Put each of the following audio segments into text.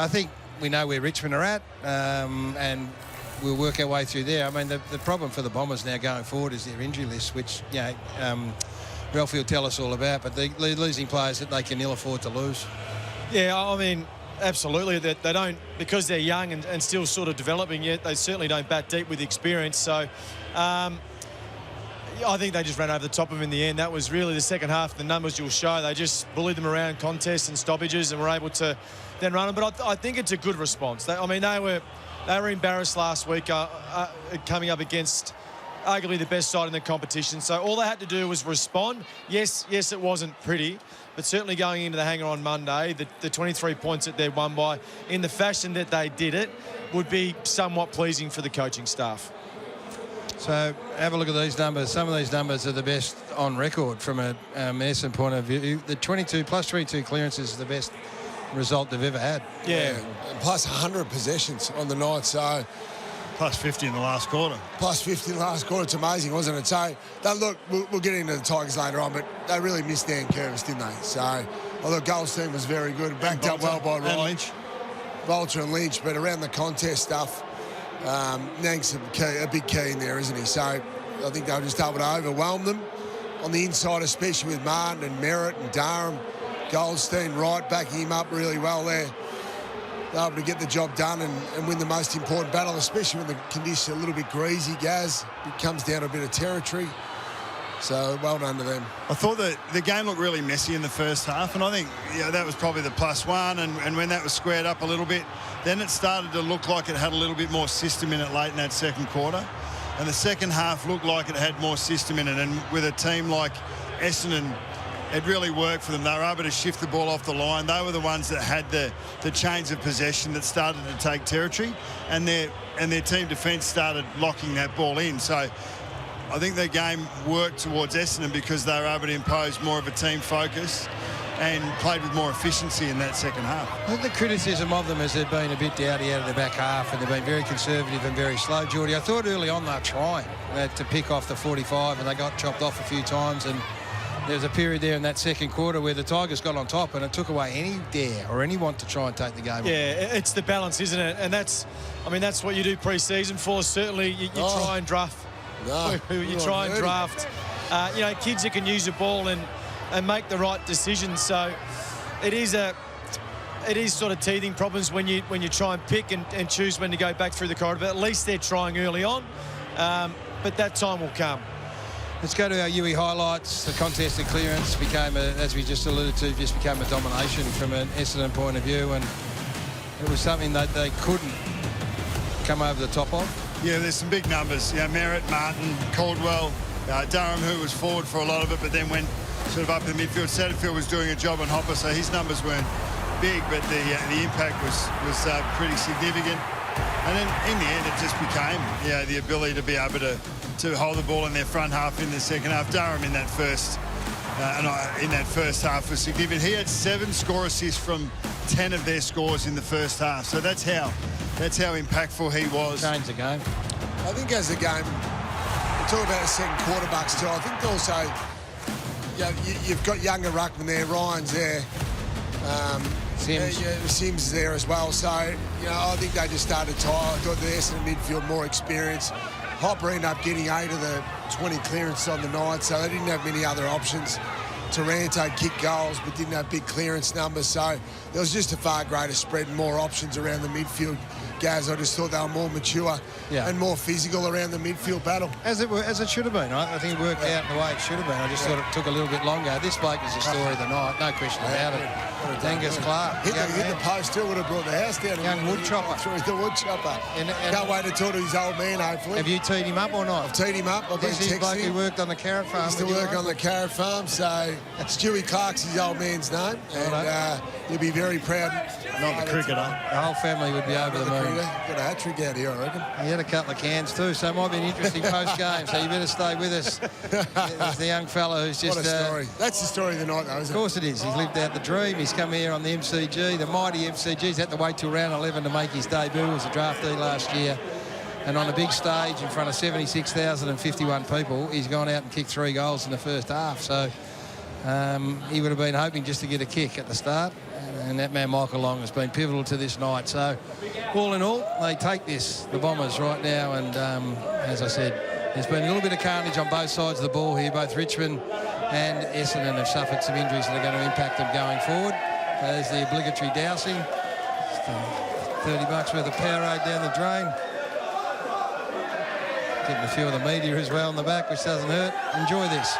I think we know where Richmond are at, and we'll work our way through there. I mean, the problem for the Bombers now going forward is their injury list, which, you know, Ralphie will tell us all about, but they're losing players that they can ill afford to lose. Yeah, I mean, absolutely. They don't, because they're young and still sort of developing yet, they certainly don't bat deep with experience. So I think they just ran over the top of them in the end. That was really the second half. The numbers you'll show, they just bullied them around contests and stoppages and were able to then run them. But I think it's a good response. They were embarrassed last week coming up against arguably the best side in the competition. So all they had to do was respond. Yes, it wasn't pretty, but certainly going into the hanger on Monday, the 23 points that they won by in the fashion that they did it would be somewhat pleasing for the coaching staff. So have a look at these numbers. Some of these numbers are the best on record from a Essendon point of view. The 22 plus 22 clearances is the best result they've ever had. Yeah, plus 100 possessions on the night, so plus 50 in the last quarter. Plus 50 in the last quarter. It's amazing, wasn't it? So, look, we'll get into the Tigers later on, but they really missed Dan Curvis, didn't they? So, look, Goldstein was very good. Backed up well by Wright. Lynch. Bolter and Lynch, but around the contest stuff, Nank's a big key in there, isn't he? So, I think they'll just able to overwhelm them on the inside, especially with Martin and Merritt and Durham. Goldstein, Wright backing him up really well there. They're able to get the job done and win the most important battle, especially when the conditions are a little bit greasy, Gaz. It comes down to a bit of territory. So, well done to them. I thought that the game looked really messy in the first half, and I think that was probably the +1, and when that was squared up a little bit, then it started to look like it had a little bit more system in it late in that second quarter. And the second half looked like it had more system in it, and with a team like Essendon, it really worked for them. They were able to shift the ball off the line. They were the ones that had the chains of possession that started to take territory, and their team defence started locking that ball in. So I think their game worked towards Essendon because they were able to impose more of a team focus and played with more efficiency in that second half. I think the criticism of them is they've been a bit dowdy out of the back half, and they've been very conservative and very slow, Geordie. I thought early on they were trying to pick off the 45, and they got chopped off a few times, and there was a period there in that second quarter where the Tigers got on top, and it took away any dare or any want to try and take the game. Yeah, it's the balance, isn't it? And that's what you do pre-season for. Certainly, you try and draft. You try and draft, kids that can use the ball and make the right decisions. So it is sort of teething problems when you try and pick and choose when to go back through the corridor. But at least they're trying early on. But that time will come. Let's go to our UE highlights. The contested clearance became, as we just alluded to, just became a domination from an Essendon point of view, and it was something that they couldn't come over the top of. Yeah, there's some big numbers. Merritt, Martin, Caldwell, Durham, who was forward for a lot of it, but then went sort of up in the midfield. Satterfield was doing a job on Hopper, so his numbers weren't big, but the impact was pretty significant. And then in the end, it just became the ability to be able to hold the ball in their front half in the second half. Durham in that first half was significant. He had 7 score assists from 10 of their scores in the first half. So that's how impactful he was. Changed the game. I think as the game, we talk about the second quarterbacks too. I think also, you've got younger ruckman there. Ryan's there. Sims is there as well. So, I think they just started tired. I thought the Essendon midfield more experience. Hopper ended up getting 8 of the 20 clearances on the night, so they didn't have many other options. Taranto kicked goals but didn't have big clearance numbers, so there was just a far greater spread and more options around the midfield. Gaz, I just thought they were more mature and more physical around the midfield battle. As it should have been. I think it worked out in the way it should have been. I just thought it took a little bit longer. This bloke is the story of the night, no question about it. Angus Clark. Hit the post too, would have brought the house down. Young wood chopper. Through the wood chopper. Can't wait to talk to his old man, hopefully. Have you teed him up or not? I've teed him up. I've been texting. This bloke who worked on the carrot farm. Used to work on the carrot farm, so Stewie Clark's his old man's name. And he'll be very proud. Not the cricketer. The whole family would be over the moon. Got a hat-trick out here, I reckon. He had a couple of cans too, so it might be an interesting post-game, so you better stay with us. There's the young fella who's just... What a story. That's the story of the night, though, isn't it? Of course it is. He's lived out the dream. He's come here on the MCG, the mighty MCG. He's had to wait till round 11 to make his debut as a draftee last year. And on a big stage in front of 76,051 people, he's gone out and kicked 3 goals in the first half. So he would have been hoping just to get a kick at the start. And that man, Michael Long, has been pivotal to this night. So, all in all, they take this, the Bombers, right now. And as I said, there's been a little bit of carnage on both sides of the ball here. Both Richmond and Essendon have suffered some injuries that are going to impact them going forward. There's the obligatory dousing. $30 worth of Powerade down the drain. Getting a few of the media as well in the back, which doesn't hurt. Enjoy this.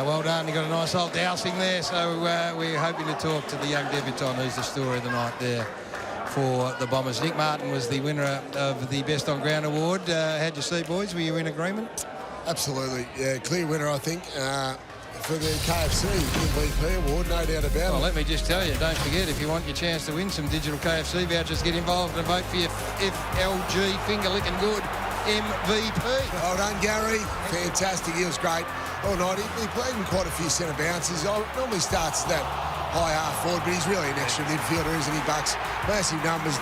Well done. You got a nice old dousing there. So we're hoping to talk to the young debutant who's the story of the night there for the Bombers. Nick Martin was the winner of the Best on Ground award. How'd you see, boys? Were you in agreement? Absolutely. Yeah, clear winner, I think, for the KFC MVP award, no doubt about it. Well, let me just tell you, don't forget, if you want your chance to win some digital KFC vouchers, get involved and vote for your FLG Finger Licking Good MVP. Well done, Gary. Fantastic. He was great all night. He played in quite a few centre bounces. He normally starts that high half forward, but he's really an extra midfielder, isn't he, Bucks? Massive numbers,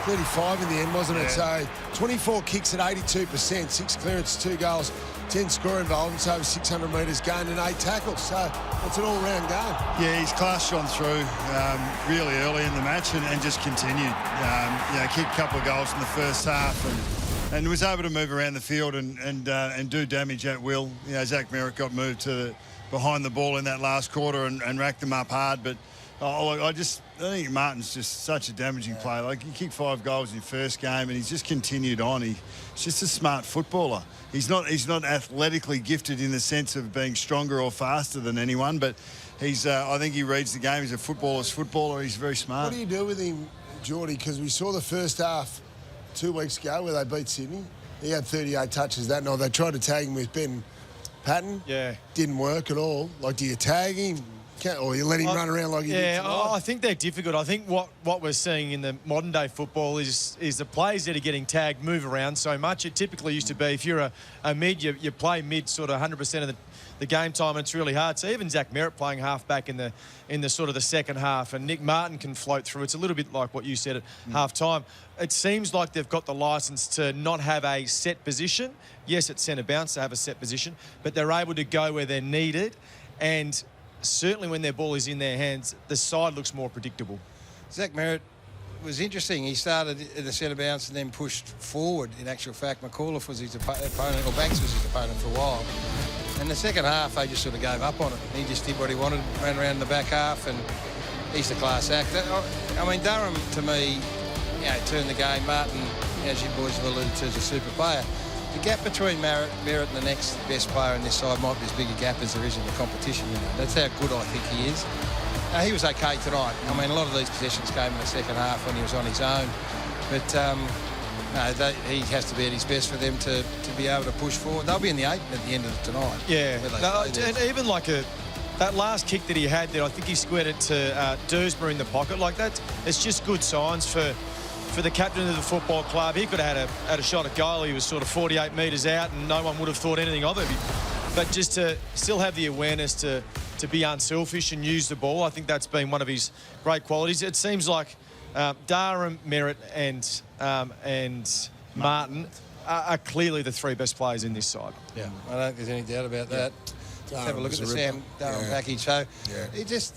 35 in the end, wasn't it? So 24 kicks at 82%, 6 clearances, 2 goals, 10 score involvements, over 600 metres gained and 8 tackles. So it's an all-round game. Yeah, his class shone through really early in the match and just continued. Kicked a couple of goals in the first half and was able to move around the field and do damage at will. You know, Zach Merritt got moved to behind the ball in that last quarter and racked them up hard. But I think Martin's just such a damaging player. Like, he kicked 5 goals in your first game and he's just continued on. He's just a smart footballer. He's not athletically gifted in the sense of being stronger or faster than anyone, but I think he reads the game. He's a footballer's footballer. He's very smart. What do you do with him, Geordie? Because we saw the first half 2 weeks ago where they beat Sydney. He had 38 touches that night. They tried to tag him with Ben Patton. Yeah. Didn't work at all. Like, do you tag him? Or you let him run around like he did tonight? I think they're difficult. I think what we're seeing in the modern day football is the players that are getting tagged move around so much. It typically used to be if you're a mid, you play mid sort of 100% of the game time, and it's really hard. So even Zach Merritt playing half-back in the sort of the second half, and Nick Martin can float through. It's a little bit like what you said at half-time. It seems like they've got the licence to not have a set position. Yes, it's centre bounce to have a set position, but they're able to go where they're needed, and certainly when their ball is in their hands, the side looks more predictable. Zach Merritt was interesting. He started at the centre bounce and then pushed forward. In actual fact, McAuliffe was his opponent, or Banks was his opponent for a while. In the second half, they just sort of gave up on it. He just did what he wanted, ran around in the back half, and he's a class act. I mean, Durham, to me, turned the game. Martin, as you boys have alluded to, is a super player. The gap between Merritt and the next best player in this side might be as big a gap as there is in the competition. That's how good I think he is. He was okay tonight. I mean, a lot of these possessions came in the second half when he was on his own. But he has to be at his best for them to be able to push forward. They'll be in the 8 at the end of tonight. Yeah, and even like that last kick that he had there, I think he squared it to Dursma in the pocket like that. It's just good signs for the captain of the football club. He could have had a shot at goal. He was sort of 48 metres out and no one would have thought anything of it. But just to still have the awareness to be unselfish and use the ball, I think that's been one of his great qualities. It seems like Durham, Merritt and Martin are clearly the 3 best players in this side. Yeah, I don't think there's any doubt about that. Let's have a look at the Sam Durham package. So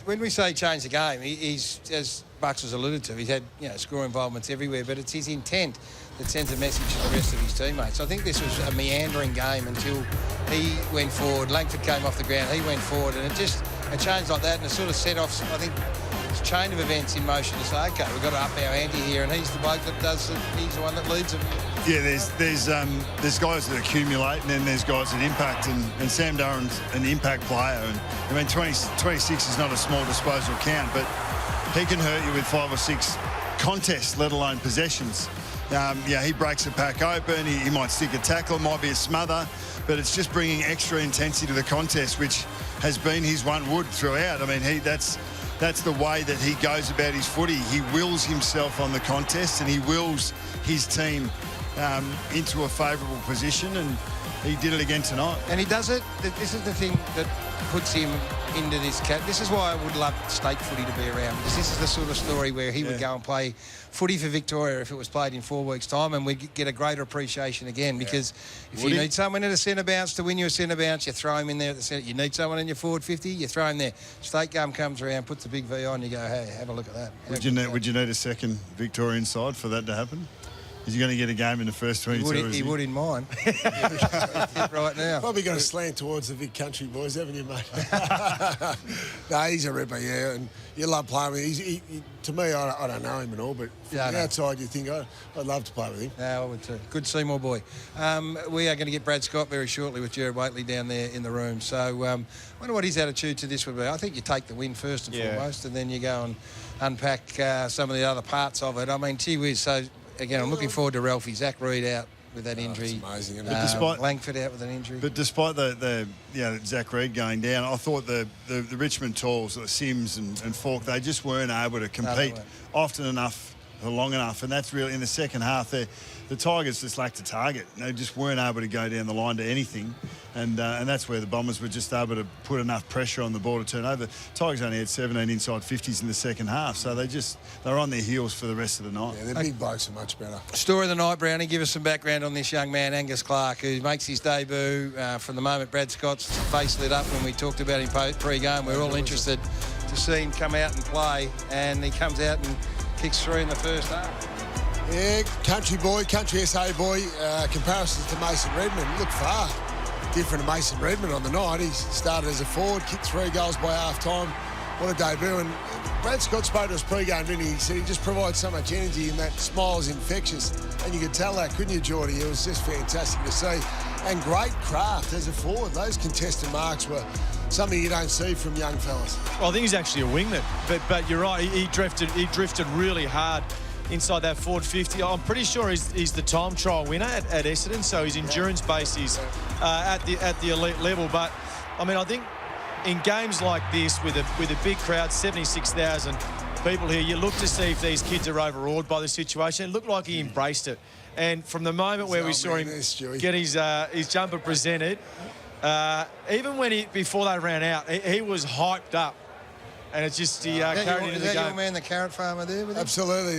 when we say change the game, he's, as Bucks has alluded to, he's had score involvements everywhere, but it's his intent that sends a message to the rest of his teammates. I think this was a meandering game until he went forward. Langford came off the ground, he went forward, and it changed like that, and it sort of set off, I think, this chain of events in motion to say, okay, we've got to up our ante here, and he's the bloke that does it. He's the one that leads it. Yeah, there's guys that accumulate, and then there's guys that impact, and Sam Durham's an impact player. And I mean, 26 is not a small disposal count, but he can hurt you with 5 or 6 contests, let alone possessions. He breaks the pack open. He might stick a tackle, it might be a smother, but it's just bringing extra intensity to the contest, which has been his one wood throughout. I mean, that's that's the way that he goes about his footy. He wills himself on the contest, and he wills his team into a favourable position, and he did it again tonight. And he does it. This is the thing that puts him into this cat. This is why I would love state footy to be around, because this is the sort of story where he would go and play footy for Victoria if it was played in 4 weeks' time, and we'd get a greater appreciation again. Because if you need someone in a centre bounce to win you a centre bounce, you throw him in there at the centre. You need someone in your forward 50, you throw him there. State Gum comes around, puts the big V on, you go, hey, have a look at that. Would you need a second Victorian side for that to happen? Is he going to get a game in the first 22? He would in mine. Right now. Probably got to slant towards the big country boys, haven't you, mate? No, he's a ripper, yeah, and you love playing with him. To me, I don't know him at all, but from the outside, you think I'd love to play with him. No, I would too. Good Seymour boy. We are going to get Brad Scott very shortly with Jared Waitley down there in the room. So I wonder what his attitude to this would be. I think you take the win first and foremost, and then you go and unpack some of the other parts of it. I mean, gee whiz, so... Again, I'm looking forward to Ralphie. Zach Reed out with that injury. That's amazing, isn't it? Langford out with an injury. But despite the Zach Reed going down, I thought the Richmond Tools, the Sims and Falk, they just weren't able to compete often enough, long enough. And that's really, in the second half, the Tigers just lacked a target. They just weren't able to go down the line to anything. And that's where the Bombers were just able to put enough pressure on the ball to turn over. Tigers only had 17 inside 50s in the second half, so they're on their heels for the rest of the night. Yeah, their big blokes are much better. Story of the night, Brownie. Give us some background on this young man, Angus Clark, who makes his debut from the moment Brad Scott's face lit up when we talked about him pre-game. We're all interested to see him come out and play, and he comes out and kicks through in the first half. Yeah, country boy, country SA boy. Comparisons to Mason Redmond. Look far different to Mason Redmond on the night. He started as a forward, kicked 3 goals by half-time. What a debut. And Brad Scott spoke to us pre-game, didn't he? He said he just provides so much energy, and that smile is infectious. And you could tell that, couldn't you, Geordie? It was just fantastic to see. And great craft as a forward. Those contested marks were something you don't see from young fellas. Well, I think he's actually a wingman. But you're right, he drifted really hard inside that forward 50. I'm pretty sure he's the time trial winner at Essendon, so his endurance base is at the elite level. But I mean, I think in games like this with a big crowd, 76,000 people here, you look to see if these kids are overawed by the situation. It looked like he embraced it, and from the moment where we saw him get his jumper presented, even before they ran out, he was hyped up. And it's just he carried into the game. Is that your man, the carrot farmer there with him? Absolutely.